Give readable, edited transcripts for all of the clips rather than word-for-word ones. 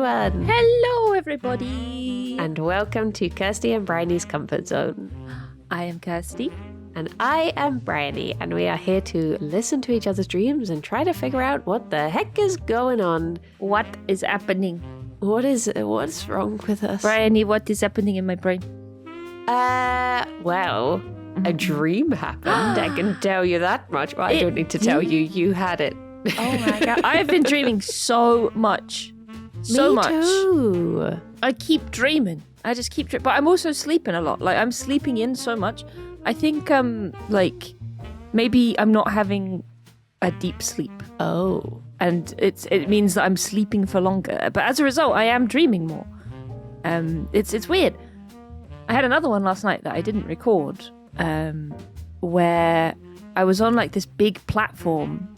everyone. Hello, everybody. And welcome to Kirsty and Bryony's Comfort Zone. I am Kirsty. And I am Bryony, and we are here to listen to each other's dreams and try to figure out what the heck is going on. What is happening? What's wrong with us? Bryony, what is happening in my brain? Well, a dream happened. I can tell you that much. Well, I don't need to tell you. You had it. Oh my god. I've been dreaming so much. So much. Me too. I keep dreaming. I just keep dreaming. But I'm also sleeping a lot. Like, I'm sleeping in so much. I think, maybe I'm not having a deep sleep. Oh. And it means that I'm sleeping for longer. But as a result, I am dreaming more. It's weird. I had another one last night that I didn't record, where I was on like this big platform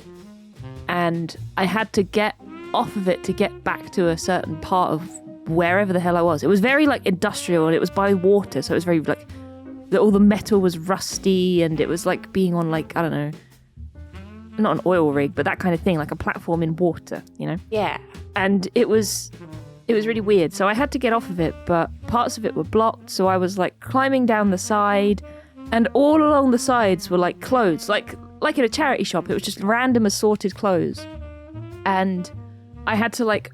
and I had to get off of it to get back to a certain part of wherever the hell I was. It was very like industrial and it was by water, so it was very like all the metal was rusty and it was like being on like, I don't know, not an oil rig, but that kind of thing, like a platform in water, you know? Yeah. And it was really weird. So I had to get off of it, but parts of it were blocked. So I was like climbing down the side and all along the sides were like clothes, like in a charity shop. It was just random assorted clothes. And I had to like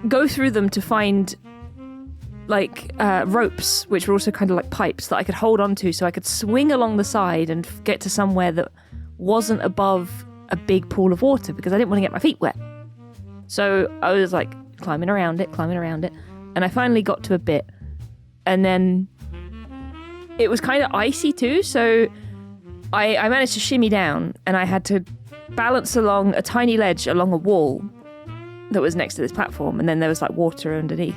go through them to find like ropes, which were also kind of like pipes that I could hold onto so I could swing along the side and get to somewhere that wasn't above a big pool of water because I didn't want to get my feet wet. So I was like climbing around it. And I finally got to a bit. And then it was kind of icy too. So I managed to shimmy down and I had to balance along a tiny ledge along a wall that was next to this platform. And then there was like water underneath.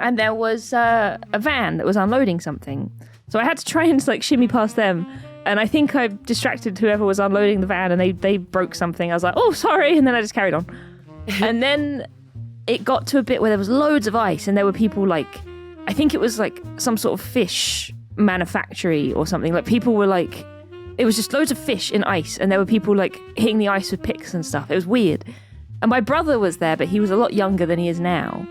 And there was a van that was unloading something. So I had to try and like shimmy past them. And I think I distracted whoever was unloading the van and they broke something. I was like, oh, sorry. And then I just carried on. And then it got to a bit where there was loads of ice and there were people like, I think it was like some sort of fish manufactory or something. Like people were like, it was just loads of fish in ice and there were people like hitting the ice with picks and stuff. It was weird. And my brother was there, but he was a lot younger than he is now.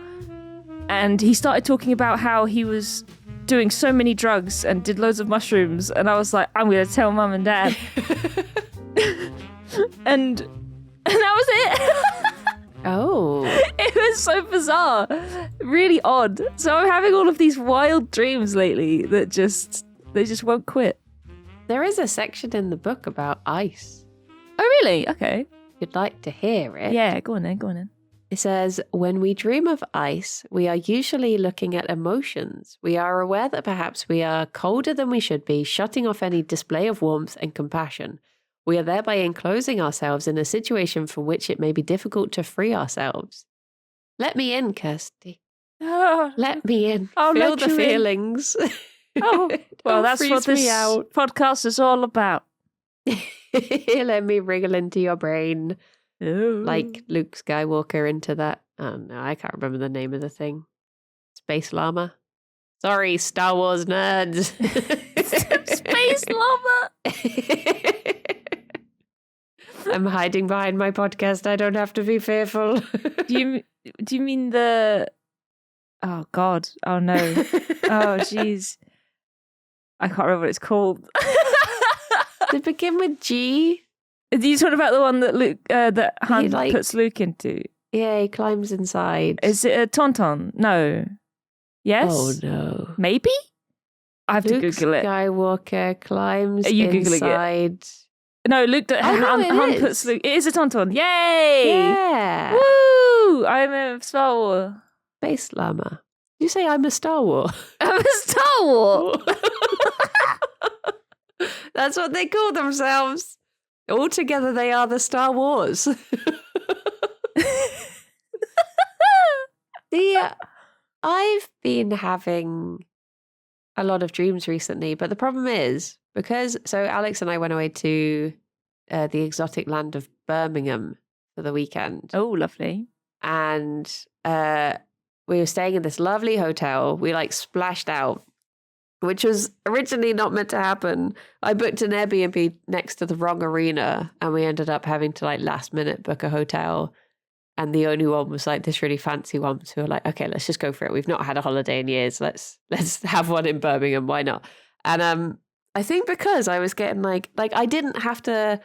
And he started talking about how he was doing so many drugs and did loads of mushrooms. And I was like, I'm going to tell mum and dad. and that was it. Oh. It was so bizarre. Really odd. So I'm having all of these wild dreams lately that they just won't quit. There is a section in the book about ice. Oh, really? Okay. You'd like to hear it? Yeah, go on then. It says, when we dream of ice, we are usually looking at emotions. We are aware that perhaps we are colder than we should be, shutting off any display of warmth and compassion. We are thereby enclosing ourselves in a situation from which it may be difficult to free ourselves. Let me in, Kirsty. Let me in. Feel the feelings. Oh, well, that's what this podcast is all about. Let me wriggle into your brain. Ooh. Like Luke Skywalker into that. Oh no, I can't remember the name of the thing. Space llama. Sorry, Star Wars nerds. Space llama. I'm hiding behind my podcast. I don't have to be fearful. Do you mean the? Oh God! Oh no! Oh jeez! I can't remember what it's called. Did it begin with G? Are you talking about the one that Luke, that Han puts Luke into? Yeah, he climbs inside. Is it a Tauntaun? No. Yes? Oh, no. Maybe? I have Luke to Google it. Skywalker climbs Are you inside. Googling it? No, Luke. Han puts Luke. It is a Tauntaun. Yay! Yeah. Woo! I'm a Star Wars. Space llama. You say I'm a Star Wars? I'm a Star Wars. That's what they call themselves. Altogether, they are the Star Wars. I've been having a lot of dreams recently, but the problem is so Alex and I went away to the exotic land of Birmingham for the weekend. Oh, lovely. And we were staying in this lovely hotel. We like splashed out, which was originally not meant to happen. I booked an Airbnb next to the wrong arena and we ended up having to like last minute book a hotel. And the only one was like this really fancy one. So we were like, okay, let's just go for it. We've not had a holiday in years. Let's have one in Birmingham. Why not? And I think because I was getting like I didn't have to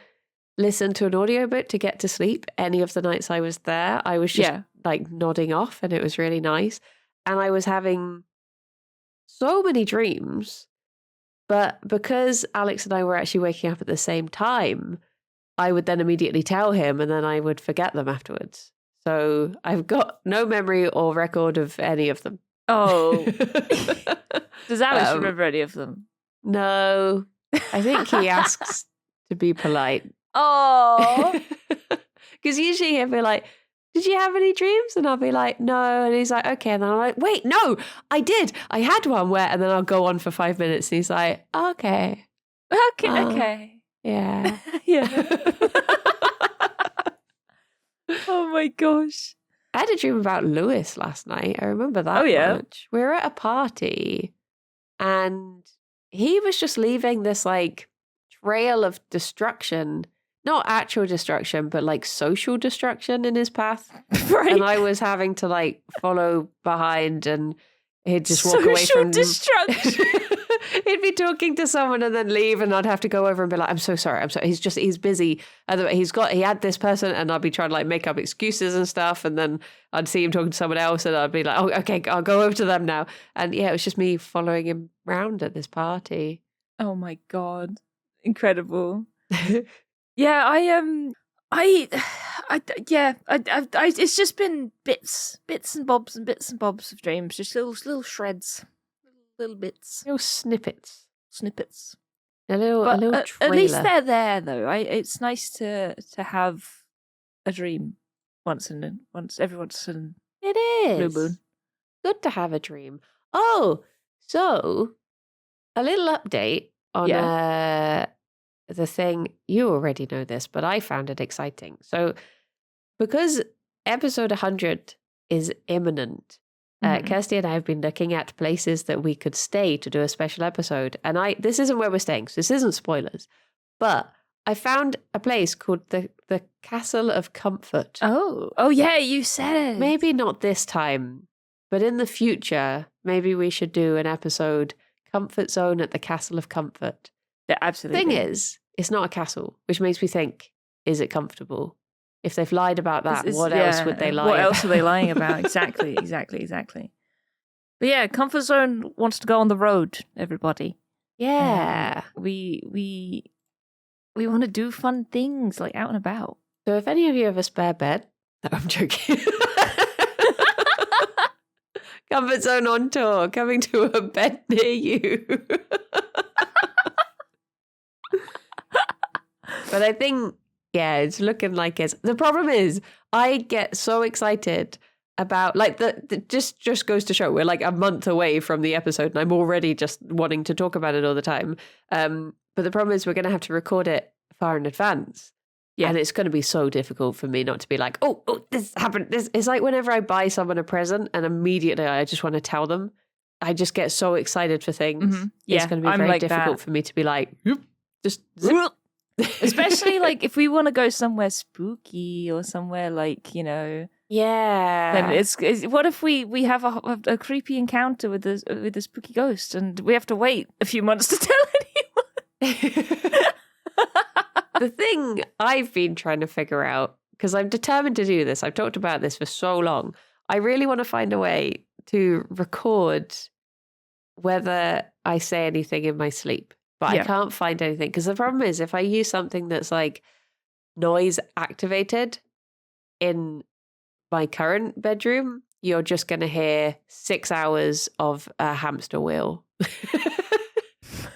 listen to an audiobook to get to sleep any of the nights I was there. I was just like nodding off, and it was really nice. And I was having so many dreams, but because Alex and I were actually waking up at the same time, I would then immediately tell him, and then I would forget them afterwards. So I've got no memory or record of any of them. Oh. Does Alex remember any of them? No. I think he asks to be polite. Oh. Because usually he'll be like, did you have any dreams? And I'll be like, no. And he's like, okay. And then I'm like, wait, no, I did. I had one where, and then I'll go on for 5 minutes. And he's like, okay. Okay. Yeah. Yeah. Oh my gosh. I had a dream about Lewis last night. I remember that much. We were at a party and he was just leaving this like trail of destruction. Not actual destruction, but like social destruction in his path. Right. And I was having to like follow behind, and he'd just walk away from destruction. He'd be talking to someone and then leave, and I'd have to go over and be like, I'm so sorry. He's busy. He had this person, and I'd be trying to like make up excuses and stuff. And then I'd see him talking to someone else, and I'd be like, oh, okay, I'll go over to them now. And yeah, it was just me following him around at this party. Oh my God. Incredible. Yeah, it's just been bits and bobs of dreams, just little shreds, little bits, Little snippets. A little trailer. At least they're there, though. It's nice to have a dream once every once in It is blue moon. Good to have a dream. Oh, so a little update on the thing. You already know this, but I found it exciting. So because episode 100 is imminent, Kirsty and I have been looking at places that we could stay to do a special episode. And this isn't where we're staying, so this isn't spoilers. But I found a place called the Castle of Comfort. Oh yeah, you said it. Maybe not this time, but in the future, maybe we should do an episode, Comfort Zone at the Castle of Comfort. Yeah, absolutely. Thing is, it's not a castle, which makes me think, is it comfortable? If they've lied about that, what else would they lie about? What else are they lying about? Exactly. But yeah, Comfort Zone wants to go on the road, everybody. Yeah. We want to do fun things, like out and about. So if any of you have a spare bed, no, I'm joking. Comfort Zone on tour, coming to a bed near you. But I think, yeah, it's looking like it's... The problem is, I get so excited about, like, the just goes to show we're like a month away from the episode, and I'm already just wanting to talk about it all the time. But the problem is we're going to have to record it far in advance. Yeah. And it's going to be so difficult for me not to be like, oh, this happened. It's like whenever I buy someone a present and immediately I just want to tell them. I just get so excited for things. Mm-hmm. Yeah, it's going to be very difficult for me to be like, just zip. Especially like if we want to go somewhere spooky or somewhere like, you know. Yeah. Then it's what if we have a creepy encounter with the spooky ghost and we have to wait a few months to tell anyone? The thing I've been trying to figure out, because I'm determined to do this, I've talked about this for so long, I really want to find a way to record whether I say anything in my sleep. But I can't find anything. Because the problem is, if I use something that's like noise activated in my current bedroom, you're just going to hear 6 hours of a hamster wheel.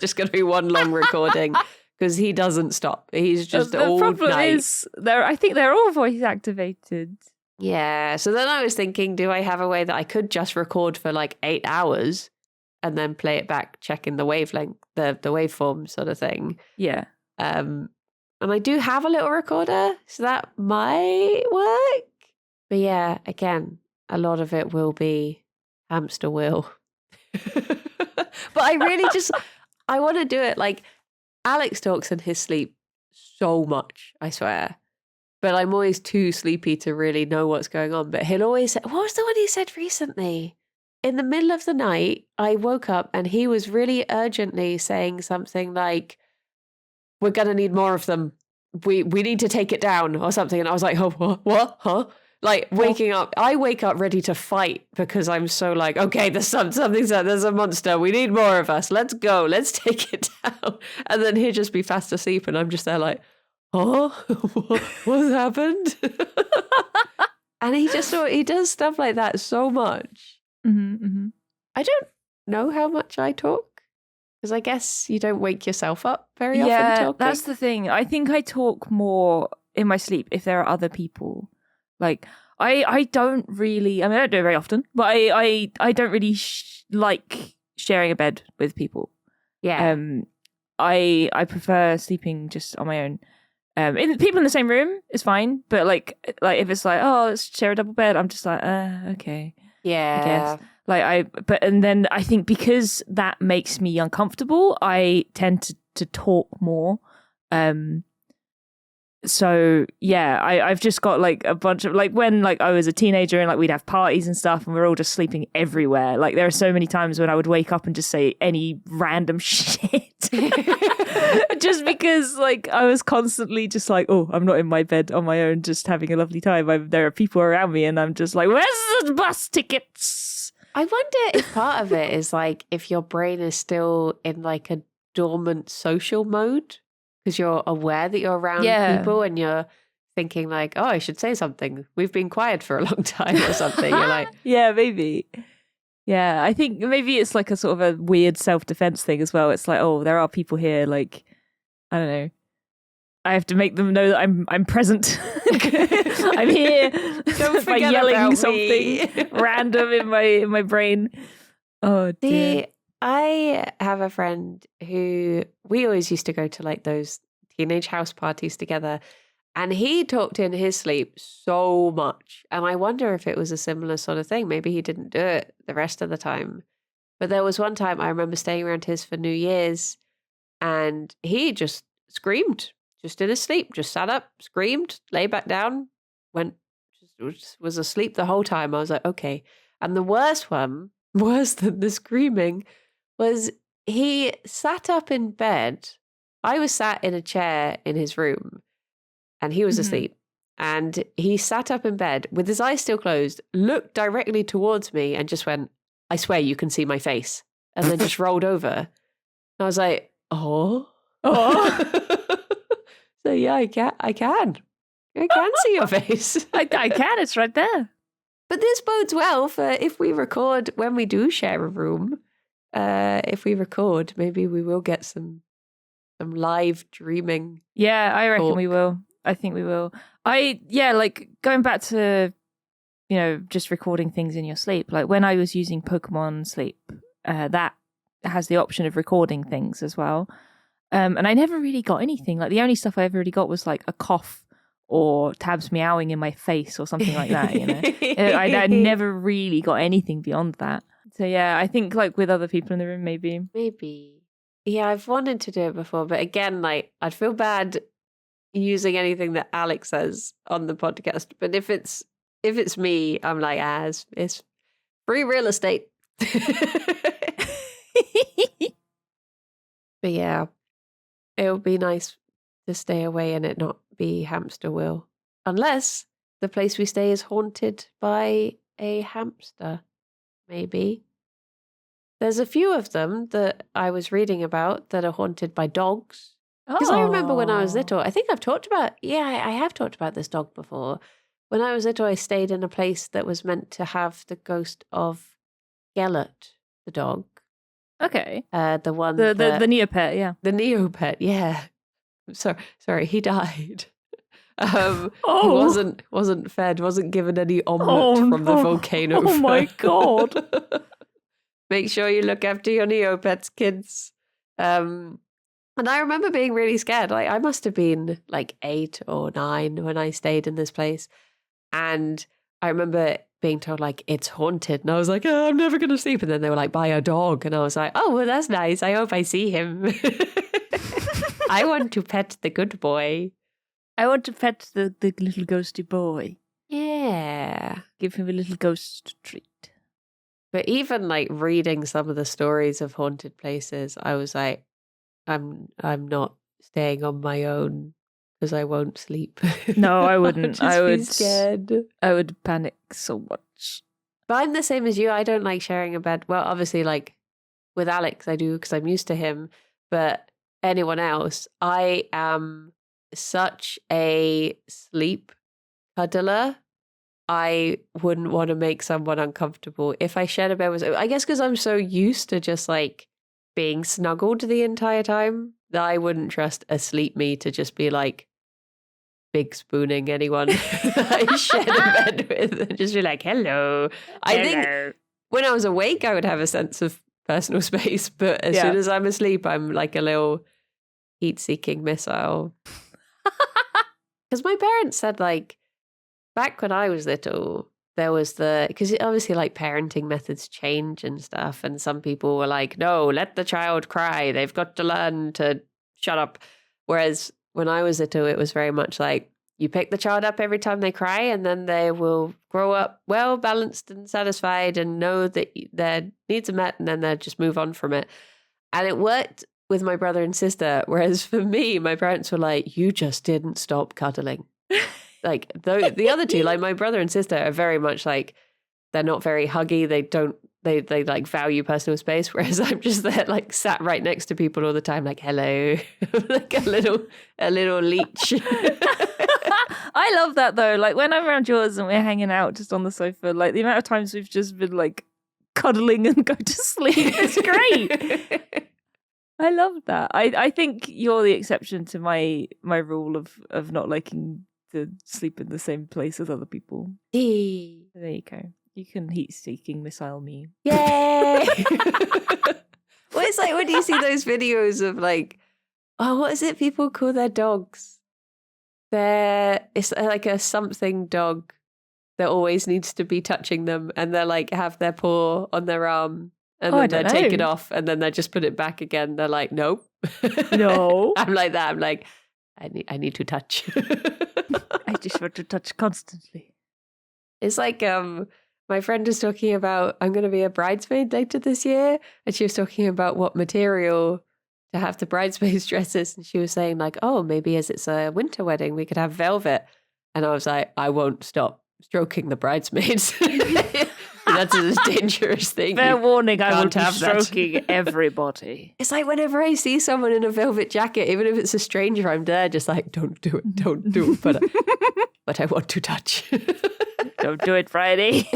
Just going to be one long recording because he doesn't stop. He's just all night. The problem is, I think they're all voice activated. Yeah. So then I was thinking, do I have a way that I could just record for like 8 hours and then play it back, checking the wavelength, the waveform sort of thing? Yeah. And I do have a little recorder, so that might work. But yeah, again, a lot of it will be hamster wheel. But I really I want to do it. Like, Alex talks in his sleep so much, I swear. but I'm always too sleepy to really know what's going on. But he'll always say, what was the one he said recently? In the middle of the night, I woke up and he was really urgently saying something like, we're going to need more of them. We need to take it down or something. And I was like, oh, what? Huh? Like waking up, I wake up ready to fight because I'm so like, okay, there's there's a monster. We need more of us. Let's go. Let's take it down. And then he'd just be fast asleep. And I'm just there like, oh, what's happened? And he does stuff like that so much. Mm-hmm, mm-hmm. I don't know how much I talk. Because I guess you don't wake yourself up very often talking. Yeah, that's the thing. I think I talk more in my sleep if there are other people. Like, I don't really, I mean, I don't do it very often, but I don't really like sharing a bed with people. Yeah. I prefer sleeping just on my own. People in the same room is fine, but like if it's like, oh, let's share a double bed, I'm just like, okay. Yeah. I guess. And then I think because that makes me uncomfortable, I tend to talk more. So yeah, I've just got like a bunch of like when like I was a teenager and like we'd have parties and stuff and we're all just sleeping everywhere. Like there are so many times when I would wake up and just say any random shit. Just because like I was constantly just like, oh, I'm not in my bed on my own just having a lovely time. There are people around me and I'm just like, where's the bus tickets? I wonder if part of it is like if your brain is still in like a dormant social mode because you're aware that you're around people and you're thinking like, oh, I should say something. We've been quiet for a long time or something. You're like, yeah, maybe. Yeah, I think maybe it's like a sort of a weird self-defense thing as well. It's like, oh, there are people here. Like, I don't know. I have to make them know that I'm present. I'm here. Don't by forget yelling about something random in my brain. Oh dear. I have a friend who we always used to go to like those teenage house parties together, and he talked in his sleep so much. And I wonder if it was a similar sort of thing. Maybe he didn't do it the rest of the time. But there was one time I remember staying around his for New Year's, and he just screamed. Just in his sleep, just sat up, screamed, lay back down, was asleep the whole time. I was like, okay. And the worst one, worse than the screaming, was he sat up in bed. I was sat in a chair in his room and he was asleep. And he sat up in bed with his eyes still closed, looked directly towards me and just went, I swear you can see my face. And then just rolled over. And I was like, oh. So yeah, I can see your face. I can. It's right there. But this bodes well for if we record when we do share a room. If we record, maybe we will get some live dreaming. Yeah, I reckon talk. we will. I think we will. Like going back to, just recording things in your sleep. Like when I was using Pokemon Sleep, that has the option of recording things as well. And I never really got anything. Like the only stuff I ever really got was like a cough or tabs meowing in my face or something like that, I never really got anything beyond that. So yeah, I think like with other people in the room, maybe. Yeah, I've wanted to do it before, but again, like I'd feel bad using anything that Alex says on the podcast. But if it's me, I'm like, it's free real estate. But yeah, it would be nice to stay away and it not be hamster wheel. Unless the place we stay is haunted by a hamster, maybe. There's a few of them that I was reading about that are haunted by dogs. Because I remember when I was little, I think I have talked about this dog before. When I was little, I stayed in a place that was meant to have the ghost of Gellert, the dog. Okay. The one the Neopet, yeah. The Neopet, yeah. Sorry, he died. He wasn't fed, wasn't given any omelette from the volcano. Oh my god. Make sure you look after your Neopets, kids. And I remember being really scared. Like I must have been like 8 or 9 when I stayed in this place. And I remember being told like it's haunted, and I was like, oh, I'm never gonna sleep. And then they were like, buy a dog, and I was like, oh well, that's nice. I hope I see him. I want to pet the good boy. I want to pet the little ghosty boy. Yeah. Give him a little ghost treat. But even like reading some of the stories of haunted places, I was like, I'm not staying on my own because I won't sleep. No, I wouldn't. I'll just I be would scared. I would panic so much. But I'm the same as you. I don't like sharing a bed. Well, obviously, like with Alex, I do because I'm used to him. But anyone else, I am such a sleep cuddler. I wouldn't want to make someone uncomfortable. If I shared a bed with, I guess because I'm so used to just like being snuggled the entire time that I wouldn't trust a sleep me to just be like big spooning anyone I shared a bed with and just be like, hello. I think when I was awake, I would have a sense of personal space, but as soon as I'm asleep, I'm like a little heat-seeking missile. Because my parents said like, back when I was little, there was because obviously like parenting methods change and stuff. And some people were like, no, let the child cry. They've got to learn to shut up. Whereas when I was little, it was very much like you pick the child up every time they cry and then they will grow up well balanced and satisfied and know that their needs are met and then they'll just move on from it. And it worked with my brother and sister. Whereas for me, my parents were like, you just didn't stop cuddling. Like the other two, like my brother and sister are very much like, they're not very huggy. They like value personal space. Whereas I'm just there like sat right next to people all the time, like, hello, like a little leech. I love that though. Like when I'm around yours and we're hanging out just on the sofa, like the amount of times we've just been like cuddling and go to sleep. It's great. I love that. I think you're the exception to my rule of not liking to sleep in the same place as other people. Hey. There you go. You can heat-seeking missile me. Yay! Well, it's like when you see those videos of like, oh, what is it people call their dogs? It's like a something dog that always needs to be touching them, and they're like have their paw on their arm, and then they take it off, and then they just put it back again. They're like, nope, no. I'm like that. I'm like, I need to touch. I just want to touch constantly. It's like my friend was talking about, I'm going to be a bridesmaid later this year, and she was talking about what material to have the bridesmaids dresses, and she was saying like, oh, maybe as it's a winter wedding, we could have velvet. And I was like, I won't stop stroking the bridesmaids. That's a dangerous thing. Fair warning, I will be stroking everybody. It's like whenever I see someone in a velvet jacket, even if it's a stranger, I'm there just like, don't do it. But I want to touch. Don't do it, Friday.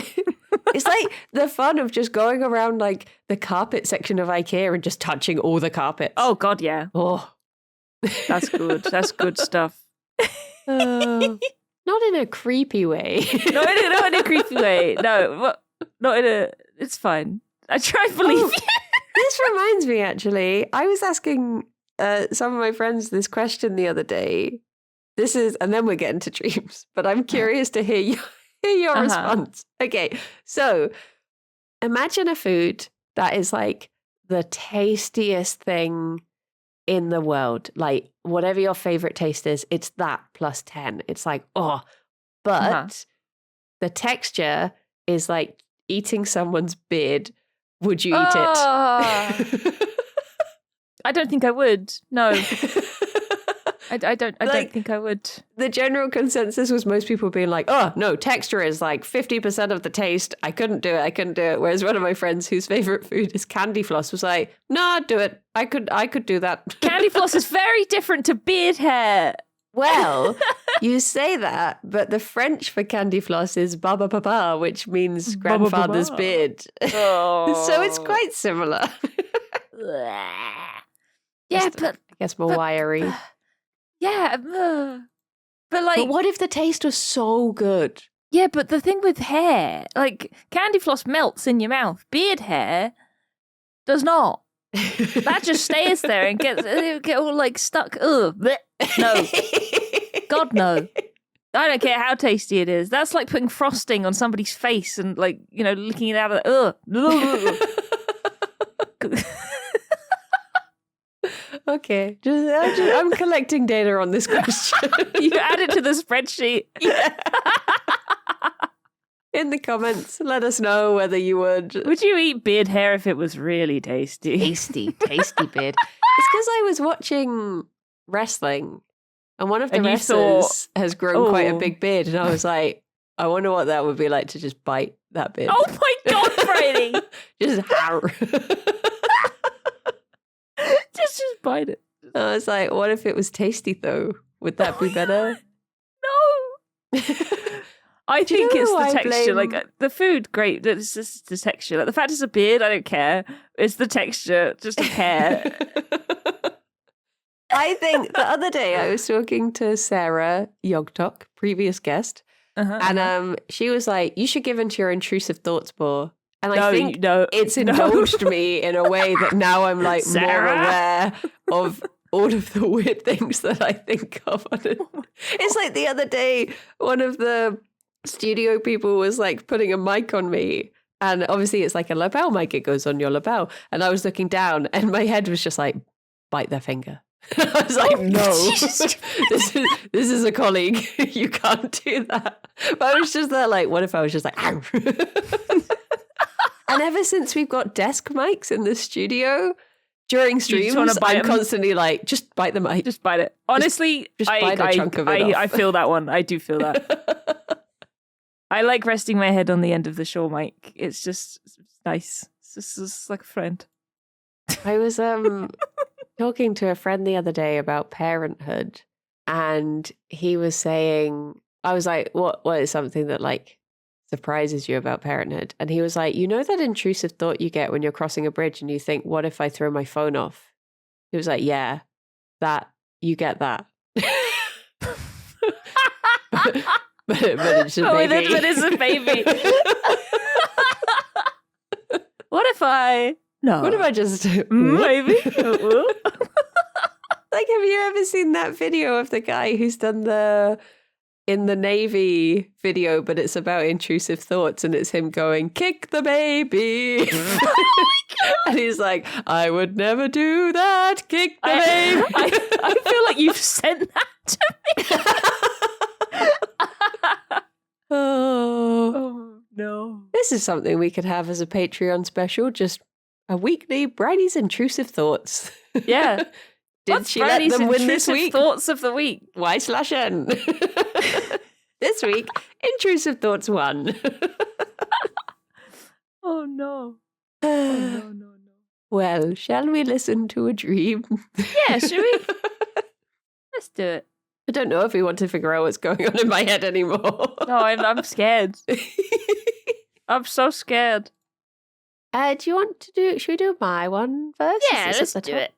It's like the fun of just going around like the carpet section of IKEA and just touching all the carpets. Oh, God, yeah. Oh. That's good. That's good stuff. Not in a creepy way. Not in a creepy way. No, not in a... It's fine. I try to believe you. This reminds me, actually. I was asking some of my friends this question the other day. And then we're getting to dreams, but I'm curious to hear your response. Okay, so imagine a food that is like the tastiest thing in the world. Like whatever your favorite taste is, it's that plus 10. It's like, oh, but the texture is like eating someone's beard. Would you eat it? I don't think I would. No. I don't think I would. The general consensus was most people being like, oh, no, texture is like 50% of the taste. I couldn't do it. Whereas one of my friends whose favorite food is candy floss was like, no, I'd do it. I could do that. Candy floss is very different to beard hair. Well, you say that, but the French for candy floss is baba papa, which means grandfather's beard. Oh. So it's quite similar. Yeah, but I guess more wiry. Yeah, but like... But what if the taste was so good? Yeah, but the thing with hair, like, candy floss melts in your mouth. Beard hair does not. That just stays there and get all, like, stuck. Ugh. Blech. No. God, no. I don't care how tasty it is. That's like putting frosting on somebody's face and, like, you know, licking it out of the... Ugh. Okay. I'm collecting data on this question. You add it to the spreadsheet. Yeah. In the comments, let us know whether you would. Would you eat beard hair if it was really tasty? Tasty beard. It's because I was watching wrestling, and one of the wrestlers has grown quite a big beard, and I was like, I wonder what that would be like to just bite that beard. Oh my God, Brady! Just just bite it. I was like, what if it was tasty though? Would that be better? No. I think it's the texture. blame- Like the food, great. It's just the texture. Like the fact it's a beard, I don't care. It's the texture, just a hair. I think the other day I was talking to Sarah Yogtok, previous guest, and she was like, "You should give into your intrusive thoughts more." And I think it's indulged me in a way that now I'm like more aware of all of the weird things that I think of. It's like the other day, one of the studio people was like putting a mic on me. And obviously it's like a lapel mic. It goes on your lapel. And I was looking down and my head was just like, bite their finger. I was like, no, this is a colleague. You can't do that. But I was just there like, what if I was just like, ow. And ever since we've got desk mics in the studio, during streams, I'm constantly like, just bite the mic. Just bite it. Honestly, just bite a chunk of it off. I feel that one. I do feel that. I like resting my head on the end of the Shaw mic. It's just nice. It's just like a friend. I was talking to a friend the other day about parenthood, and he was saying, I was like, what is something that like surprises you about parenthood? And he was like, you know that intrusive thought you get when you're crossing a bridge and you think, what if I throw my phone off? He was like, yeah, that you get that. but it's a baby. But it's a baby. What if I just maybe? Like, have you ever seen that video of the guy who's done the in the Navy video, but it's about intrusive thoughts and it's him going, kick the baby. Oh my God. And he's like, I would never do that. Kick the baby. I feel like you've sent that to me. Oh, no. This is something we could have as a Patreon special, just a weekly Bridie's intrusive thoughts. Yeah. Did she let them win this week? Thoughts of the week. Y/N. This week, intrusive thoughts won. Oh no. Oh no. Well, shall we listen to a dream? Yeah, should we? Let's do it. I don't know if we want to figure out what's going on in my head anymore. No, I'm scared. I'm so scared. Do you want to do? Should we do my one first? Yeah, let's do it.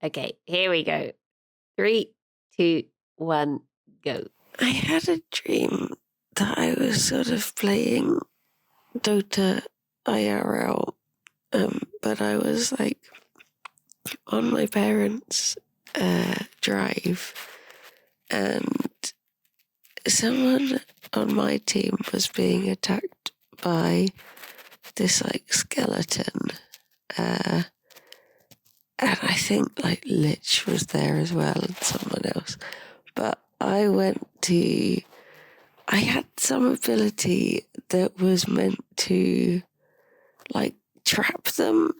Okay, here we go. 3, 2, 1, go. I had a dream that I was sort of playing Dota IRL, but I was like on my parents' drive, and someone on my team was being attacked by this like skeleton. And I think like Lich was there as well and someone else. But I had some ability that was meant to like trap them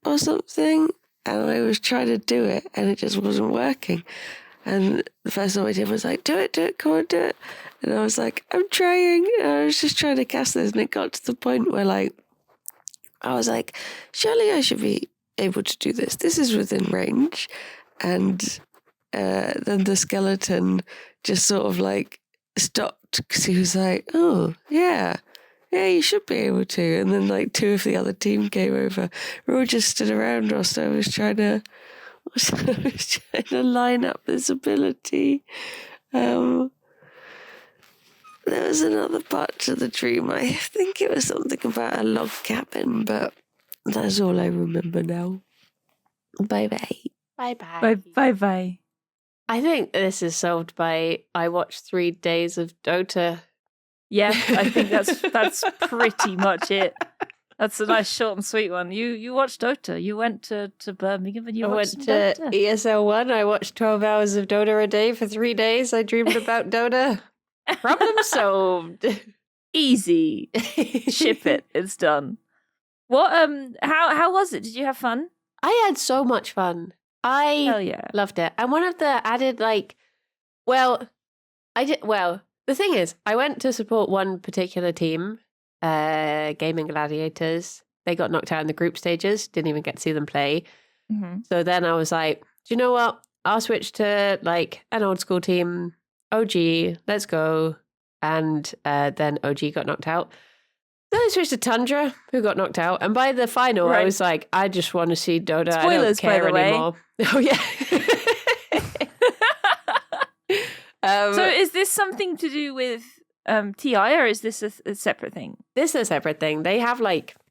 or something. And I was trying to do it and it just wasn't working. And the person on my team was like, do it, come on, do it. And I was like, I'm trying. And I was just trying to cast this. And it got to the point where like, I was like, surely I should be able to do this. This is within range. And then the skeleton just sort of like stopped because he was like, oh, yeah, you should be able to. And then like 2 of the other team came over. We all just stood around whilst I was trying to line up this ability. There was another part to the dream. I think it was something about a log cabin, but that's all I remember now. Bye-bye. Bye-bye. Bye-bye. I think this is solved by I watched 3 days of Dota. Yeah, I think that's pretty much it. That's a nice short and sweet one. You watched Dota. You went to Birmingham and you I watched went some to Dota. ESL1. I watched 12 hours of Dota a day for 3 days. I dreamed about Dota. Problem solved. Easy. Ship it. It's done. What how was it? Did you have fun? I had so much fun. Hell yeah. Loved it. And one of the added the thing is, I went to support one particular team, Gaming Gladiators. They got knocked out in the group stages, didn't even get to see them play. Mm-hmm. So then I was like, do you know what? I'll switch to an old school team, OG, let's go. And then OG got knocked out. Then I switched to Tundra, who got knocked out. And by the final, I was like, I just want to see Dota. Spoilers, I don't care by the anymore. Way. Oh, yeah. So is this something to do with TI, or is this a separate thing? This is a separate thing. They have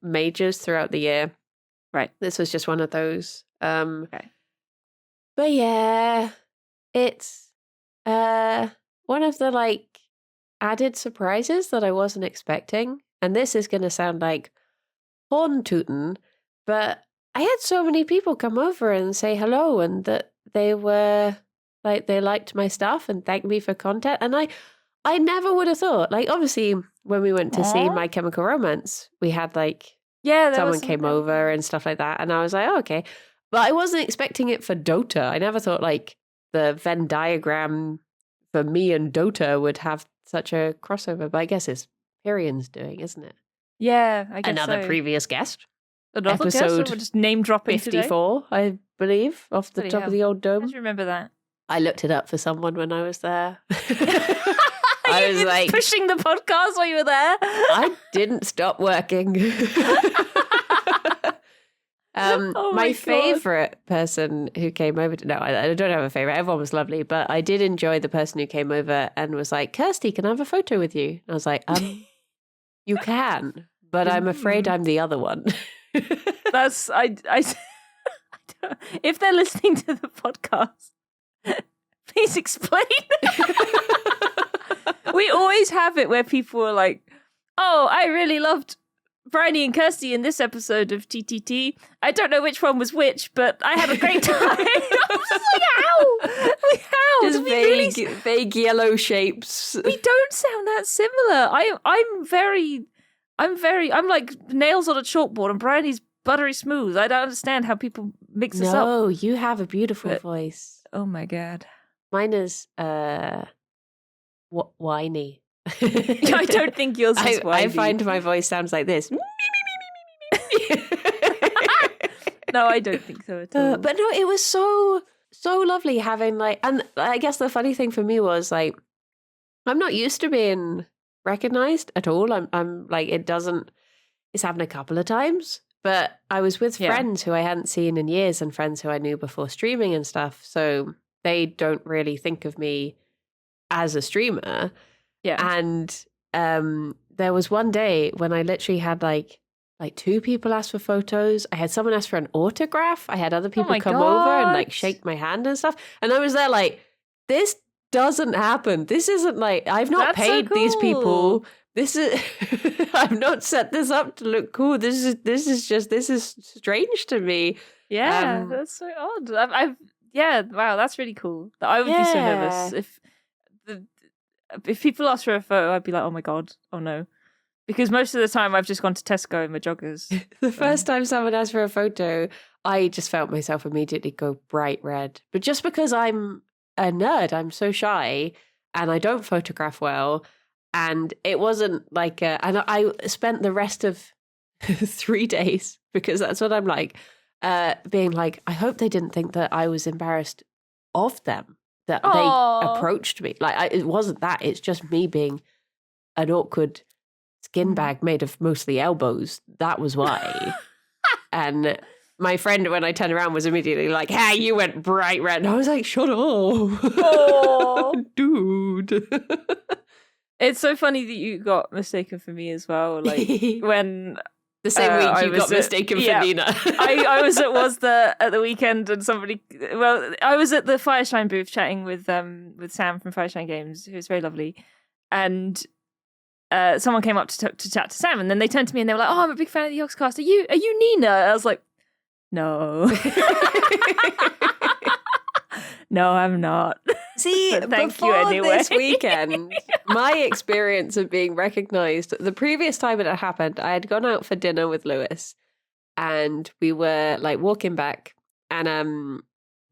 majors throughout the year. Right. This was just one of those. Okay. But yeah, it's one of the added surprises that I wasn't expecting. And this is going to sound like horn tootin', but I had so many people come over and say hello, and that they were they liked my stuff and thanked me for content. And I never would have thought, obviously when we went to see My Chemical Romance, we had someone came over and stuff like that. And I was like, oh, okay. But I wasn't expecting it for Dota. I never thought the Venn diagram for me and Dota would have such a crossover. But I guess it's Pyrian's doing, isn't it? Yeah, I guess Another so. previous guest. Another guest, or we're just name dropping 54, today? I believe, off the top of the old dome. I just remember that. I looked it up for someone when I was there. I was pushing the podcast while you were there. I didn't stop working. My favorite person who came over no, I don't have a favorite. Everyone was lovely, but I did enjoy the person who came over and was like, Kirsty, can I have a photo with you? And I was like, you can, but I'm afraid I'm the other one. That's I if they're listening to the podcast, please explain. We always have it where people are like, oh, I really loved Bryony and Kirsty in this episode of TTT. I don't know which one was which, but I had a great time. I was just like, how? Just vague yellow shapes. We don't sound that similar. I'm like nails on a chalkboard, and Bryony's buttery smooth. I don't understand how people mix this up. No, you have a beautiful voice. Oh my God. Mine is whiny. I don't think yours is whiny. I find my voice sounds like this. No, I don't think so at all. But no, it was so lovely having and I guess the funny thing for me was I'm not used to being recognized at all. I'm it's happened a couple of times, but I was with friends who I hadn't seen in years and friends who I knew before streaming and stuff. So they don't really think of me as a streamer. Yeah. And there was one day when I literally had like 2 people ask for photos. I had someone ask for an autograph. I had other people come over and shake my hand and stuff. And I was there this doesn't happen. This isn't I've not paid these people. This is I've not set this up to look cool. This is strange to me. Yeah, that's so odd. Wow, that's really cool. I would be so nervous if people ask for a photo. I'd be like, oh my God, oh no. Because most of the time I've just gone to Tesco in my joggers. The first time someone asked for a photo, I just felt myself immediately go bright red. But just because I'm a nerd, I'm so shy and I don't photograph well. And it wasn't and I spent the rest of 3 days, because that's what I'm being I hope they didn't think that I was embarrassed of them, that they approached me. It wasn't that. It's just me being an awkward skin bag made of mostly elbows. That was why. And my friend, when I turned around, was immediately like, hey, you went bright red. And I was like, shut up. Dude. It's so funny that you got mistaken for me as well. When the same week you got mistaken for Nina. I was at the weekend, and I was at the Fireshine booth chatting with Sam from Fireshine Games, who was very lovely. And someone came up to chat to Sam, and then they turned to me and they were like, "Oh, I'm a big fan of the Yogscast. Are you Nina?" I was like, "No, no, I'm not." See, thank you before anyway. this weekend, my experience of being recognised, the previous time it had happened, I had gone out for dinner with Lewis, and we were like walking back, and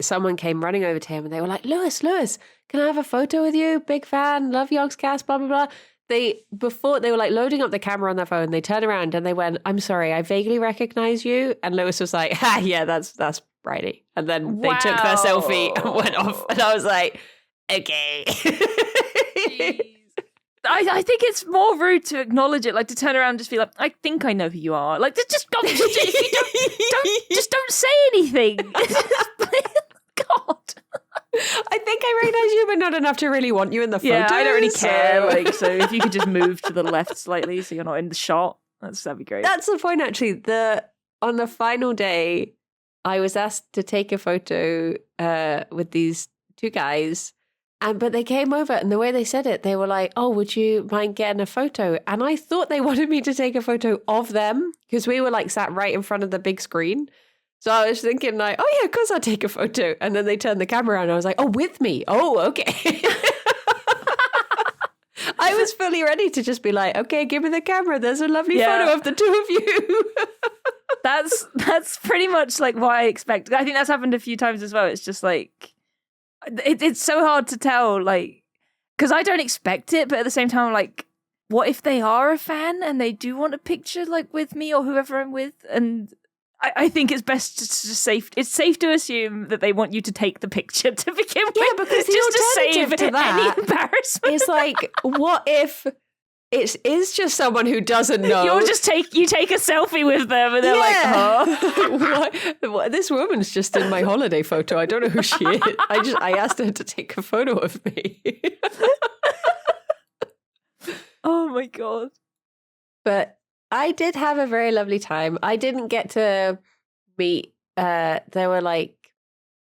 someone came running over to him, and they were like, Lewis, can I have a photo with you? Big fan, love Yogscast, blah blah blah. Before they were like loading up the camera on their phone, they turned around and they went, "I'm sorry, I vaguely recognise you." And Lewis was like, "Ha, yeah, that's Bridie." And then they took their selfie and went off, and I was like, "Okay." I think it's more rude to acknowledge it, like to turn around and just be like, "I think I know who you are." Like, just go. If you don't say anything. God. I think I recognise you, but not enough to really want you in the photo. Yeah, I don't really care. Like, so if you could just move to the left slightly, so you're not in the shot, that'd be great. That's the point, actually. On the final day, I was asked to take a photo with these two guys, but they came over, and the way they said it, they were like, "Oh, would you mind getting a photo?" And I thought they wanted me to take a photo of them because we were like sat right in front of the big screen. So I was thinking like, "Oh yeah, of course I'll take a photo." And then they turned the camera on, and I was like, "Oh, with me? Oh, okay." I was fully ready to just be like, "Okay, give me the camera. There's a lovely photo of the two of you." That's pretty much like what I expect. I think that's happened a few times as well. It's just like it's so hard to tell, like, because I don't expect it, but at the same time, like, what if they are a fan and they do want a picture like with me or whoever I'm with? And I think it's best to just safe. It's safe to assume that they want you to take the picture to begin with. Yeah, because the just to alternative save to that any embarrassment. is like, what if it is just someone who doesn't know? You take a selfie with them, and they're like, "Oh, what? This woman's just in my holiday photo. I don't know who she is. I asked her to take a photo of me." Oh my God! But I did have a very lovely time. I didn't get to meet, there were like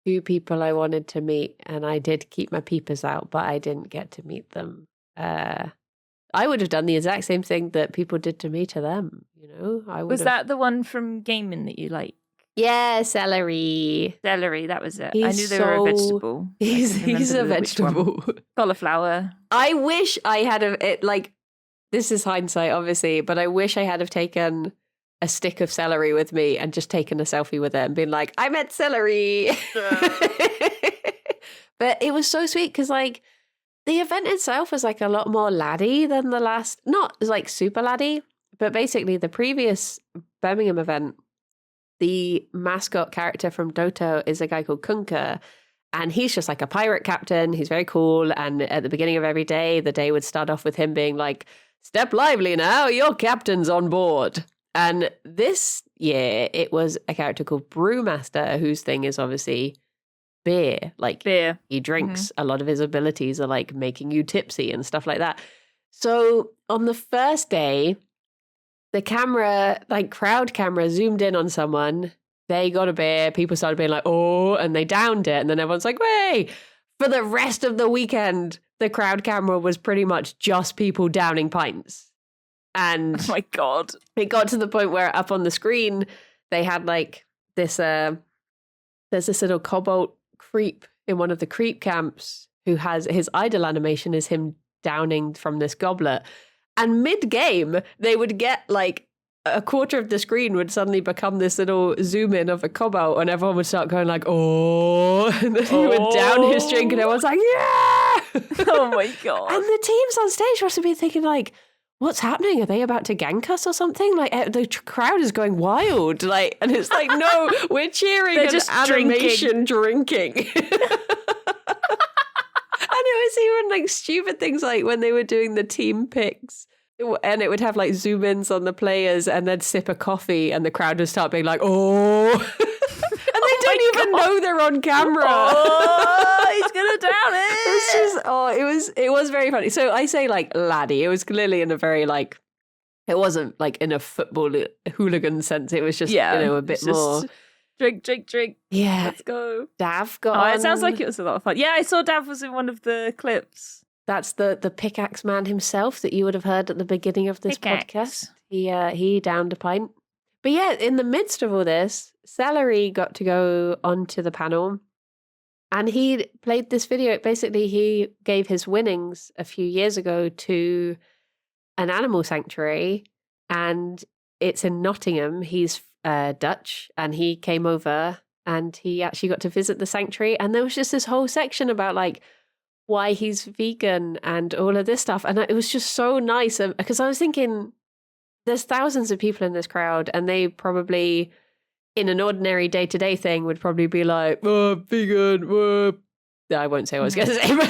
2 people I wanted to meet, and I did keep my peepers out, but I didn't get to meet them. I would have done the exact same thing that people did to me to them, you know? Was that the one from gaming that you like? Yeah, celery. Celery, that was it. I knew they were a vegetable. He's a vegetable. Cauliflower. I wish I had this is hindsight, obviously, but I wish I had have taken a stick of celery with me and just taken a selfie with it and been like, "I met celery." But it was so sweet because, like, the event itself was like a lot more laddie than the last, not like super laddie, but basically the previous Birmingham event, the mascot character from Dota is a guy called Kunka. And he's just like a pirate captain. He's very cool. And at the beginning of every day, the day would start off with him being like, "Step lively now, your captain's on board." And this year, it was a character called Brewmaster, whose thing is obviously beer. Like, beer. He drinks. A lot of his abilities are like making you tipsy and stuff like that. So on the first day, the camera, like crowd camera, zoomed in on someone. They got a beer. People started being like, "Oh," and they downed it. And then everyone's like, "Way!" For the rest of the weekend, the crowd camera was pretty much just people downing pints. And oh my God. It got to the point where up on the screen, they had like this, there's this little cobalt creep in one of the creep camps who has his idle animation is him downing from this goblet. And mid-game, they would get like a quarter of the screen would suddenly become this little zoom in of a cobalt, and everyone would start going like, "Oh," and then he would down his drink, and everyone's like, "Yeah!" Oh my God. And the teams on stage must have been thinking like, "What's happening? Are they about to gank us or something?" Like the crowd is going wild, like, and it's like, "No, we're cheering." They're and just animation drinking. And it was even like stupid things like when they were doing the team picks. And it would have like zoom ins on the players and then sip a coffee and the crowd would start being like, "Oh." And they don't even know they're on camera. Oh, he's going to down it. It's just, it was very funny. So I say like laddie. It was clearly in a very like, it wasn't like in a football hooligan sense. It was just, a bit more. Drink. Yeah. Let's go. Dav got on. It sounds like it was a lot of fun. Yeah, I saw Dav was in one of the clips. That's the pickaxe man himself that you would have heard at the beginning of this podcast. He downed a pint. But yeah, in the midst of all this, Celery got to go onto the panel and he played this video. Basically, he gave his winnings a few years ago to an animal sanctuary, and it's in Nottingham. He's Dutch, and he came over and he actually got to visit the sanctuary. And there was just this whole section about like why he's vegan and all of this stuff. And it was just so nice because I was thinking there's thousands of people in this crowd and they probably in an ordinary day-to-day thing would probably be like, vegan, I won't say what I was going to say, but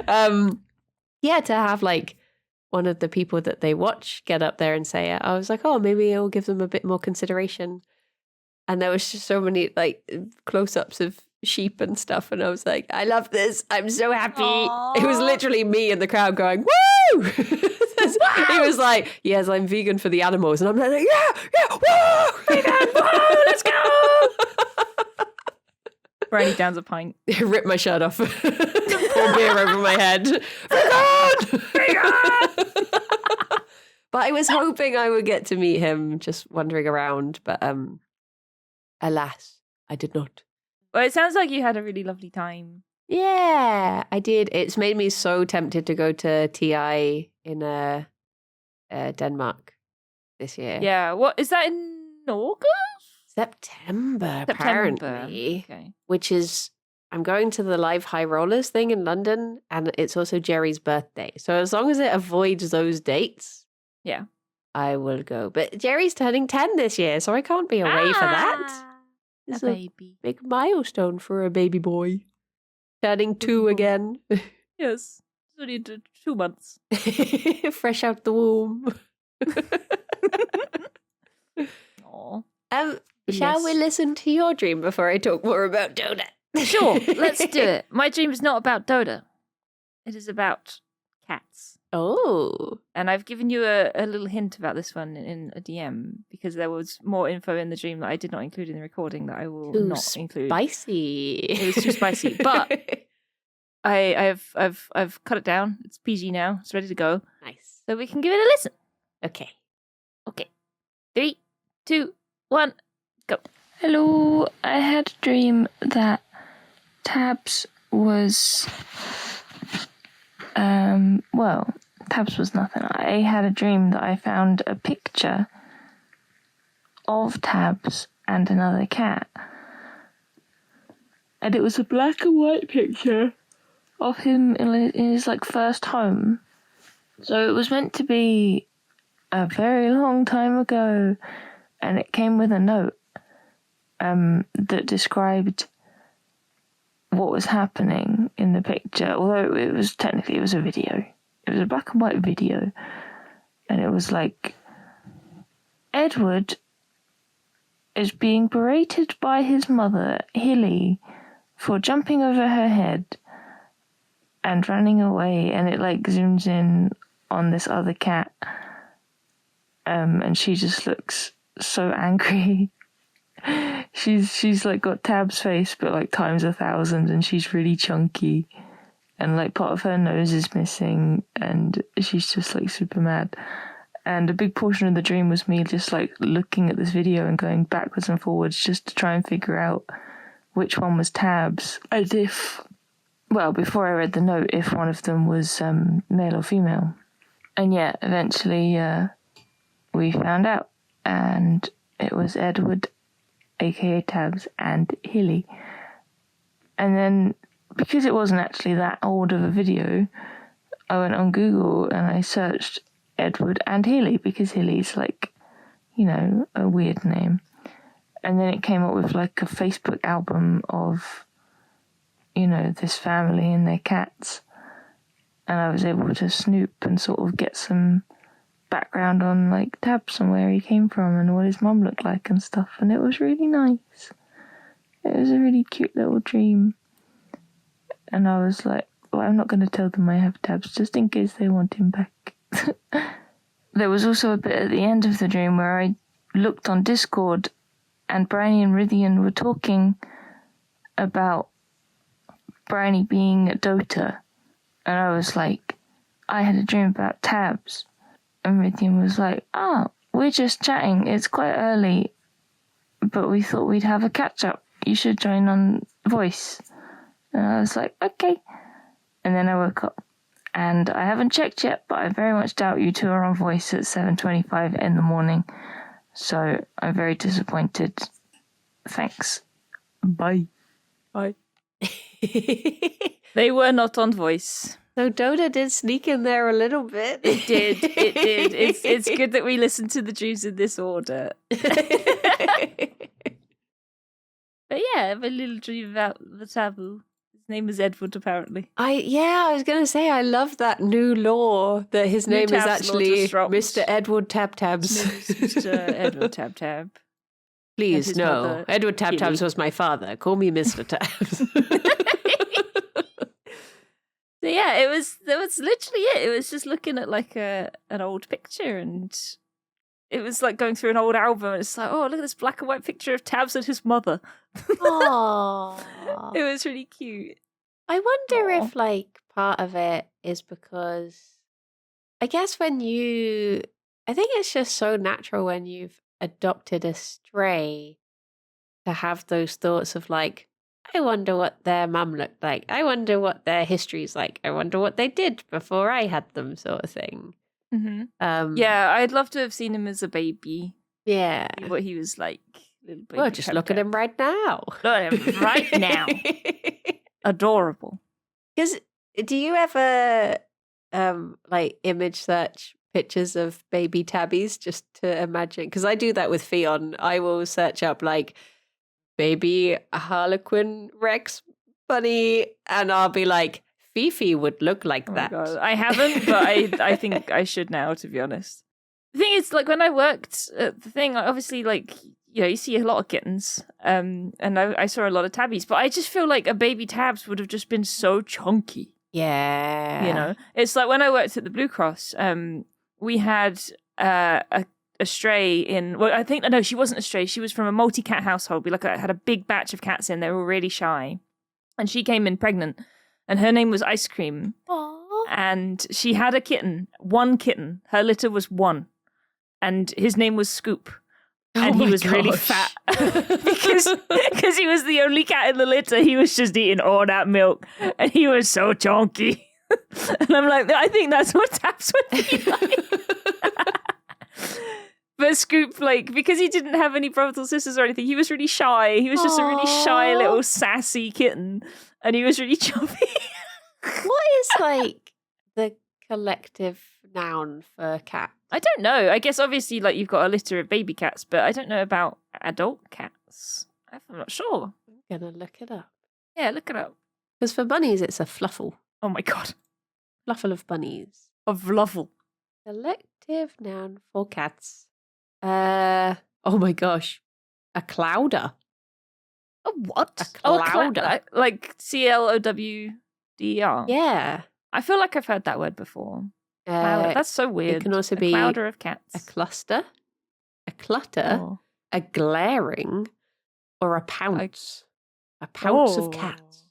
like, yeah, to have like one of the people that they watch get up there and say it, I was like, oh, maybe it'll give them a bit more consideration. And there was just so many like close-ups of sheep and stuff, and I was like, I love this. I'm so happy. Aww. It was literally me in the crowd going, woo! He was like, yes, I'm vegan for the animals. And I'm like, yeah, woo! Vegan, woo, let's go! Brownie downs a pint. Rip my shirt off. Pour beer over my head. Vegan! Vegan! But I was hoping I would get to meet him just wandering around, but alas, I did not. Well, it sounds like you had a really lovely time. Yeah, I did. It's made me so tempted to go to TI in Denmark this year. Yeah, what is that in August? September, apparently. Okay. Which is, I'm going to the Live High Rollers thing in London, and it's also Jerry's birthday. So as long as it avoids those dates, yeah, I will go. But Jerry's turning 10 this year, so I can't be away for that. It's a baby. Big milestone for a baby boy. Turning 2 again. Yes. It's only 2 months. Fresh out the womb. Aww. Shall we listen to your dream before I talk more about Dota? Sure, let's do it. My dream is not about Dota. It is about cats. Oh. And I've given you a little hint about this one in a DM because there was more info in the dream that I did not include in the recording that I will not include. Spicy. It was too spicy. But I've cut it down. It's PG now. It's ready to go. Nice. So we can give it a listen. Okay. 3, 2, 1, go. Hello. I had a dream that Tabs was Tabs was nothing. I had a dream that I found a picture of Tabs and another cat. And it was a black and white picture of him in his like first home. So it was meant to be a very long time ago, and it came with a note that described what was happening in the picture, although it was a video. It was a black and white video, and it was like, Edward is being berated by his mother, Hilly, for jumping over her head and running away, and it like zooms in on this other cat, and she just looks so angry. She's like got Tab's face, but like times 1,000, and she's really chunky, and like part of her nose is missing, and she's just like super mad. And a big portion of the dream was me just like looking at this video and going backwards and forwards just to try and figure out which one was Tab's, as if, well, before I read the note, if one of them was male or female. And yeah, eventually we found out, and it was Edward, aka Tabs, and Hilly. And then, because it wasn't actually that old of a video, I went on Google and I searched Edward and Hilly, because Hilly's like, you know, a weird name. And then it came up with like a Facebook album of, you know, this family and their cats. And I was able to snoop and sort of get some background on like Tabs and where he came from and what his mum looked like and stuff. And it was really nice. It was a really cute little dream. And I was like, well, I'm not going to tell them I have Tabs just in case they want him back. There was also a bit at the end of the dream where I looked on Discord and Briny and Rythian were talking about Briny being at Dota And I was like, I had a dream about tabs. And Meridian was like, oh, we're just chatting. It's quite early, but we thought we'd have a catch up. You should join on voice. And I was like, okay. And then I woke up. And I haven't checked yet, but I very much doubt you two are on voice at 7:25 in the morning. So I'm very disappointed. Thanks. Bye. Bye. They were not on voice. So Dota did sneak in there a little bit. It did. It's good that we listened to the dreams in this order. But yeah, I have a little dream about the taboo. His name is Edward, apparently. I was going to say, I love that new law that his name is actually Mr. Edward Tab-Tabs. Mr. Edward Tab-Tab. Please, no. Edward Tab-Tabs was my father. Call me Mr. Tabs. So yeah, that was literally it. It was just looking at like an old picture, and it was like going through an old album, and it's like, oh, look at this black and white picture of Tabs and his mother. Aww. It was really cute. I wonder if like part of it is because I guess I think it's just so natural when you've adopted a stray to have those thoughts of like, I wonder what their mum looked like. I wonder what their history's like. I wonder what they did before I had them, sort of thing. Mm-hmm. Yeah, I'd love to have seen him as a baby. Yeah. What he was like. Little baby. Well, just look at him right now. Look at him right now. Adorable. Because do you ever like image search pictures of baby tabbies just to imagine? Because I do that with Fion. I will search up like baby Harlequin Rex bunny, and I'll be like, Fifi would look like that. God. I haven't, but I think I should now, to be honest. The thing is, like, when I worked at the thing, obviously, like, you know, you see a lot of kittens, and I saw a lot of tabbies, but I just feel like a baby Tabs would have just been so chunky. Yeah. You know? It's like when I worked at the Blue Cross, we had a stray in, well, I think, no, she wasn't a stray. She was from a multi-cat household. We had a big batch of cats in. They were really shy. And she came in pregnant, and her name was Ice Cream. Aww. And she had a kitten, one kitten. Her litter was one. And his name was Scoop. And he was really fat because he was the only cat in the litter. He was just eating all that milk, and he was so chunky. And I'm like, I think that's what Taps would be like. But Scoop, like, because he didn't have any brothers or sisters or anything, he was really shy. He was just a really shy little sassy kitten, and he was really chubby. What is like the collective noun for cat? I don't know. I guess obviously, like, you've got a litter of baby cats, but I don't know about adult cats. I'm not sure. I'm gonna look it up. Yeah, look it up. Because for bunnies, it's a fluffle. Oh my god. Fluffle of bunnies. Of fluffle. Collective noun for cats. Oh my gosh. A clouder. A what? A clouder. Like CLOWDER. Yeah. I feel like I've heard that word before. That's so weird. It can also be a clouder of cats. A cluster, a clutter, a glaring, or a pounce. A pounce of cats.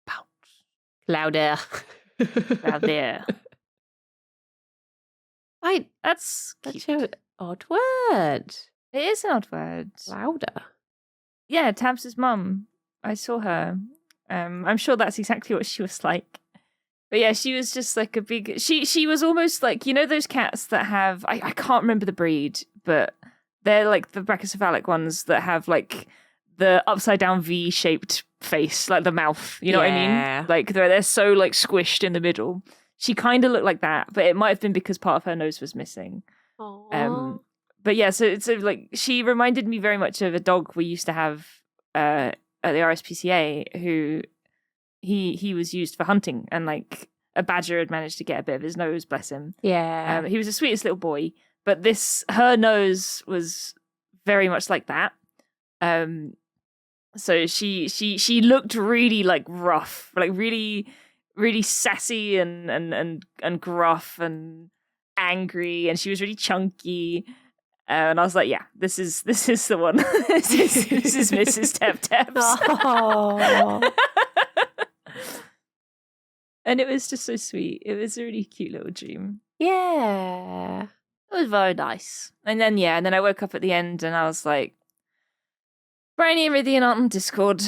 Pounce. Clouder. Clouder. That's an odd word. It is an odd word. Clouder. Yeah, Tabs' mum. I saw her. I'm sure that's exactly what she was like. But yeah, she was just like a big... She was almost like, you know those cats that have... I can't remember the breed, but they're like the brachycephalic ones that have like the upside down V-shaped face, like the mouth. You know what I mean? Like they're so like squished in the middle. She kind of looked like that, but it might have been because part of her nose was missing. But yeah, so it's like she reminded me very much of a dog we used to have at the RSPCA who he was used for hunting, and like a badger had managed to get a bit of his nose, bless him. Yeah. He was the sweetest little boy, but her nose was very much like that. So she looked really like rough, like really, really sassy and gruff and angry, and she was really chunky. And I was like, yeah, this is the one. this is Mrs. Tab Tabs. And it was just so sweet. It was a really cute little dream. Yeah. It was very nice. And then I woke up at the end and I was like, Briny and Rydian aren't on Discord.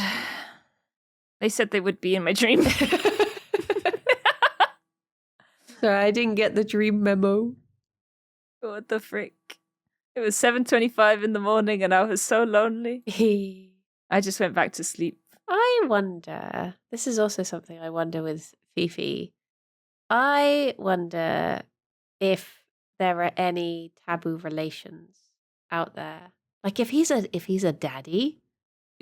They said they would be in my dream. So I didn't get the dream memo. What the frick? It was 7:25 in the morning and I was so lonely. I just went back to sleep. I wonder, this is also something I wonder with Fifi. I wonder if there are any taboo relations out there. Like if he's a daddy.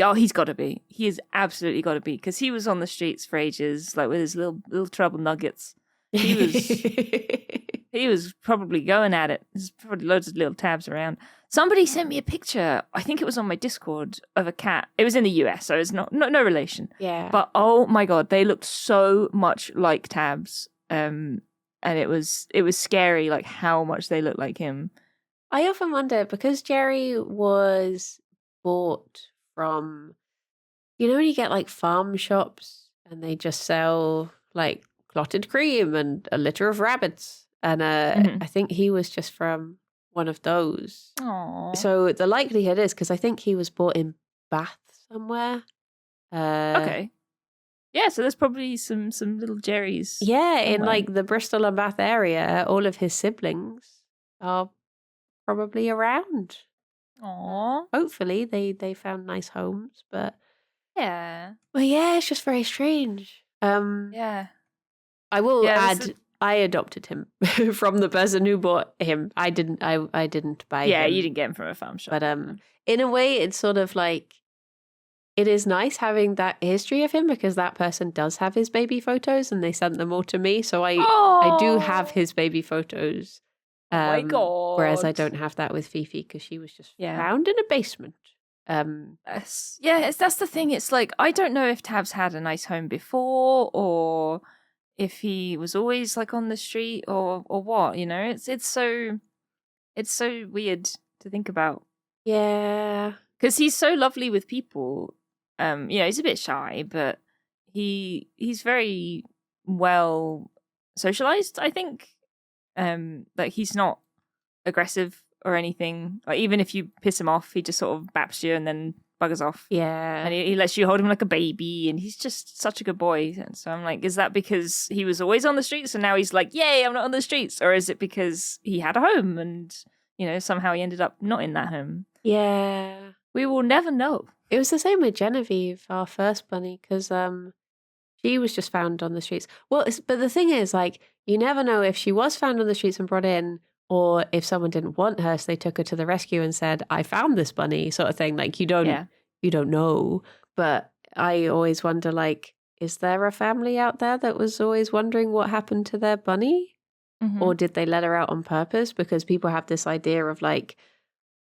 Oh, he's got to be. He has absolutely got to be because he was on the streets for ages, like with his little trouble nuggets. He was probably going at it. There's probably loads of little tabs around. Somebody sent me a picture. I think it was on my Discord of a cat. It was in the US, so it's no relation. Yeah. But oh my god, they looked so much like tabs. And it was scary, like how much they looked like him. I often wonder because Jerry was bought from, when you get like farm shops and they just sell like clotted cream and a litter of rabbits. And I think he was just from one of those. Aww. So the likelihood is, because I think he was bought in Bath somewhere. Okay. Yeah, so there's probably some little Jerrys. Yeah, somewhere. in like the Bristol and Bath area, all of his siblings are probably around. Aww. Hopefully they found nice homes, but yeah. Well, yeah, it's just very strange. Yeah. I will add I adopted him from the person who bought him. I didn't buy him. Yeah, you didn't get him from a farm shop. But in a way it's sort of like it is nice having that history of him because that person does have his baby photos and they sent them all to me. So I do have his baby photos. Oh my god. Whereas I don't have that with Fifi because she was just found in a basement. That's the thing. It's like I don't know if Tabs had a nice home before or if he was always like on the street or what, it's so weird to think about. Yeah, because he's so lovely with people. He's a bit shy, but he's very well socialized, I think. Like he's not aggressive or anything. Like even if you piss him off, he just sort of baps you and then buggers off. Yeah. And he lets you hold him like a baby, and he's just such a good boy. And so I'm like, is that because he was always on the streets and now he's like, yay, I'm not on the streets? Or is it because he had a home and, somehow he ended up not in that home? Yeah. We will never know. It was the same with Genevieve, our first bunny, because she was just found on the streets. Well, but the thing is, like, you never know if she was found on the streets and brought in, or if someone didn't want her, so they took her to the rescue and said, I found this bunny, sort of thing. Like, you don't know. But I always wonder, like, is there a family out there that was always wondering what happened to their bunny? Mm-hmm. Or did they let her out on purpose? Because people have this idea of, like,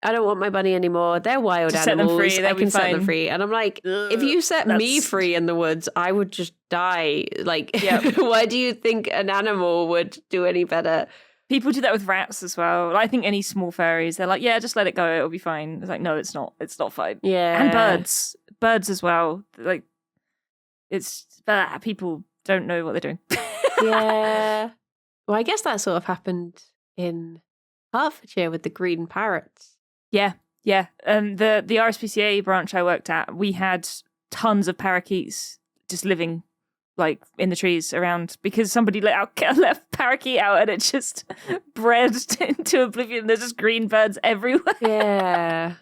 I don't want my bunny anymore. They're wild animals. Set them free. I can set them free. And I'm like, if you set me free in the woods, I would just die. Like, why do you think an animal would do any better? People do that with rats as well. I think any small furries, they're like, yeah, just let it go. It'll be fine. It's like, no, it's not. It's not fine. Yeah. And birds as well. Like, people don't know what they're doing. Yeah. Well, I guess that sort of happened in Hertfordshire with the green parrots. Yeah. The RSPCA branch I worked at, we had tons of parakeets just living like in the trees around because somebody left a parakeet out and it just bred into oblivion. There's just green birds everywhere. Yeah.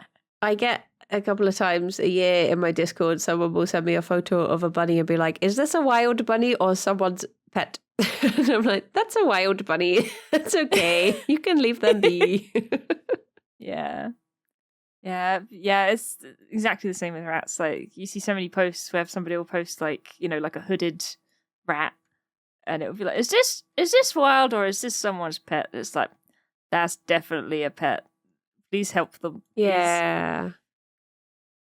I get a couple of times a year in my Discord, someone will send me a photo of a bunny and be like, is this a wild bunny or someone's pet? And I'm like, that's a wild bunny. It's okay. You can leave them be. Yeah. It's exactly the same with rats. Like you see so many posts where somebody will post like, like a hooded rat, and it will be like, is this wild or is this someone's pet? It's like, that's definitely a pet. Please help them. Please. Yeah.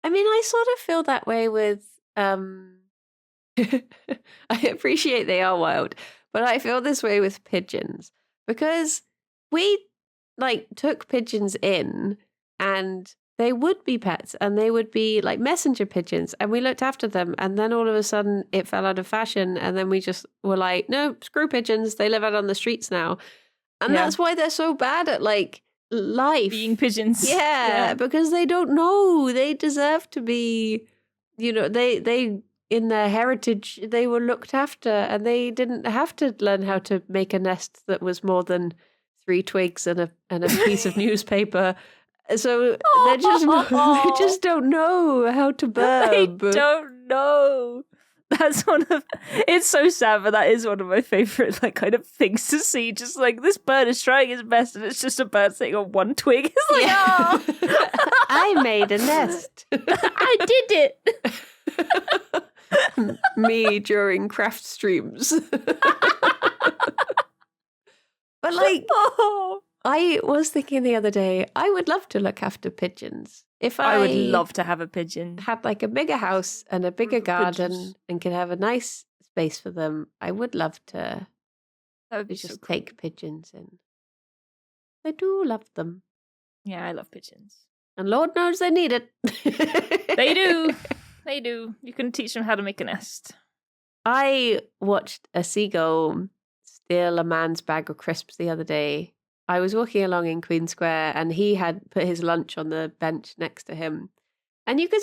I mean, I sort of feel that way with I appreciate they are wild, but I feel this way with pigeons because we like took pigeons in and they would be pets and they would be like messenger pigeons and we looked after them and then all of a sudden it fell out of fashion and then we just were like, no, screw pigeons. They live out on the streets now. And that's why they're so bad at like life. Being pigeons. Yeah, because they don't know. They deserve to be, they in their heritage, they were looked after and they didn't have to learn how to make a nest that was more than 3 twigs and a piece of newspaper. So they just don't know how to burp. They don't know. That's it's so sad, but that is one of my favorite like kind of things to see. Just like this bird is trying its best and it's just a bird sitting on one twig. It's like, I made a nest. I did it. Me during craft streams. But like, I was thinking the other day, I would love to look after pigeons. If I would love to have a pigeon. Had like a bigger house and a bigger garden and could have a nice space for them, I would love to. That would be just so cool. take pigeons in. I do love them. Yeah, I love pigeons. And Lord knows they need it. They do. They do. You can teach them how to make a nest. I watched a seagull steal a man's bag of crisps the other day. I was walking along in Queen Square and he had put his lunch on the bench next to him. And you could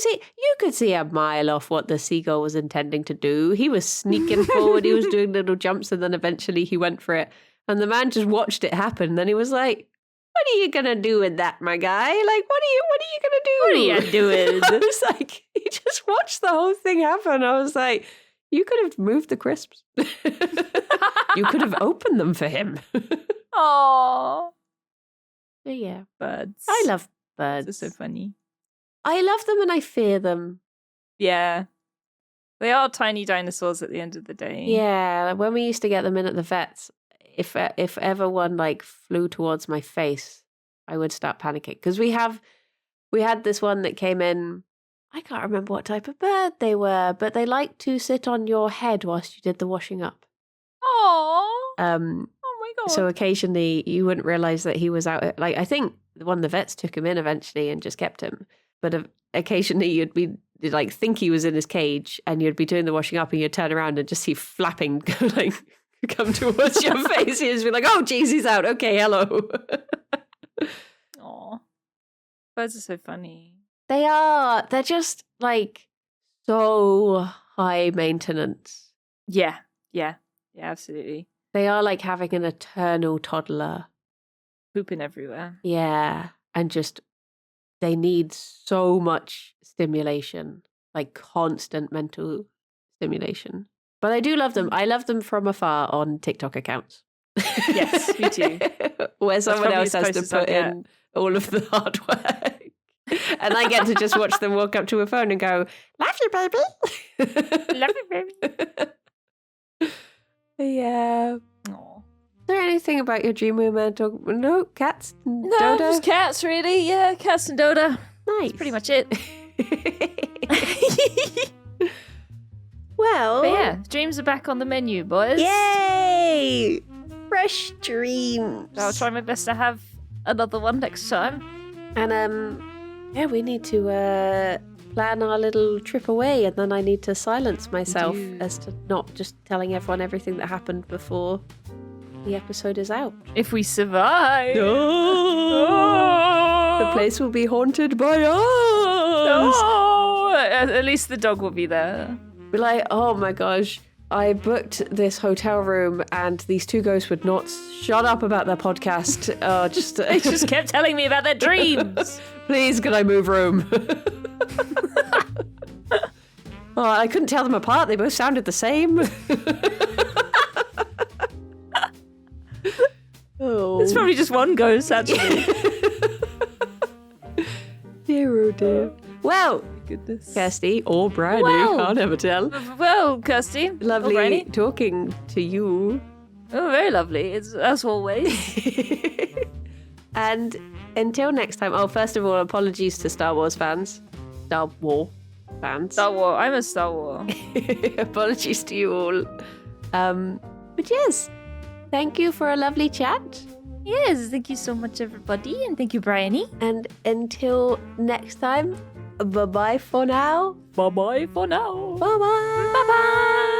see a mile off what the seagull was intending to do. He was sneaking forward, he was doing little jumps, and then eventually he went for it. And the man just watched it happen. And then he was like, what are you gonna do with that, my guy? Like, what are you gonna do? What are you doing? I was like, he just watched the whole thing happen. I was like, you could have moved the crisps. You could have opened them for him. Aww. So yeah, birds. I love birds. They're so funny. I love them and I fear them. Yeah. They are tiny dinosaurs at the end of the day. Yeah, when we used to get them in at the vets, if ever one like flew towards my face, I would start panicking. Because we had this one that came in, I can't remember what type of bird they were, but they like to sit on your head whilst you did the washing up. Aww. Oh my God. So occasionally you wouldn't realise that he was out. Like, I think one of the vets took him in eventually and just kept him. But occasionally you'd be like, think he was in his cage and you'd be doing the washing up and you'd turn around and just see flapping like come towards your face. You'd just be like, oh, geez, he's out. Okay, hello. Aw. Birds are so funny. They are. They're just like so high maintenance. Yeah, absolutely. They are like having an eternal toddler. Pooping everywhere. Yeah. And just, they need so much stimulation, like constant mental stimulation. But I do love them. I love them from afar on TikTok accounts. Yes, me too. Where someone else has to put in all of the hard work. And I get to just watch them walk up to a phone and go, love you, baby. Love you, baby. Yeah. Aww. Is there anything about your dream we meant to talk? No, cats and No, Dota? just cats, really. Yeah, cats and Dota. Nice. That's pretty much it. Well. But yeah, dreams are back on the menu, boys. Yay! Fresh dreams. I'll try my best to have another one next time. And yeah, we need to plan our little trip away, and then I need to silence myself as to not just telling everyone everything that happened before the episode is out. If we survive. The place will be haunted by us. At least the dog will be there. Be like, oh my gosh, I booked this hotel room and these 2 ghosts would not shut up about their podcast. They just kept telling me about their dreams. Please, can I move room? Oh, I couldn't tell them apart. They both sounded the same. Oh. It's probably just one ghost, actually. Dear, oh dear. Well, Goodness. Kirsty or Bryony, can't ever tell. Well, Kirsty. Lovely Bryony. talking to you. Oh, very lovely. It's as always. And until next time, first of all, apologies to Star Wars fans. Star War fans. Star Wars. I'm a Star Wars. Apologies to you all. But yes, thank you for a lovely chat. Yes, thank you so much, everybody, and thank you, Bryony. And until next time, bye-bye for now. Bye-bye for now. Bye-bye. Bye-bye.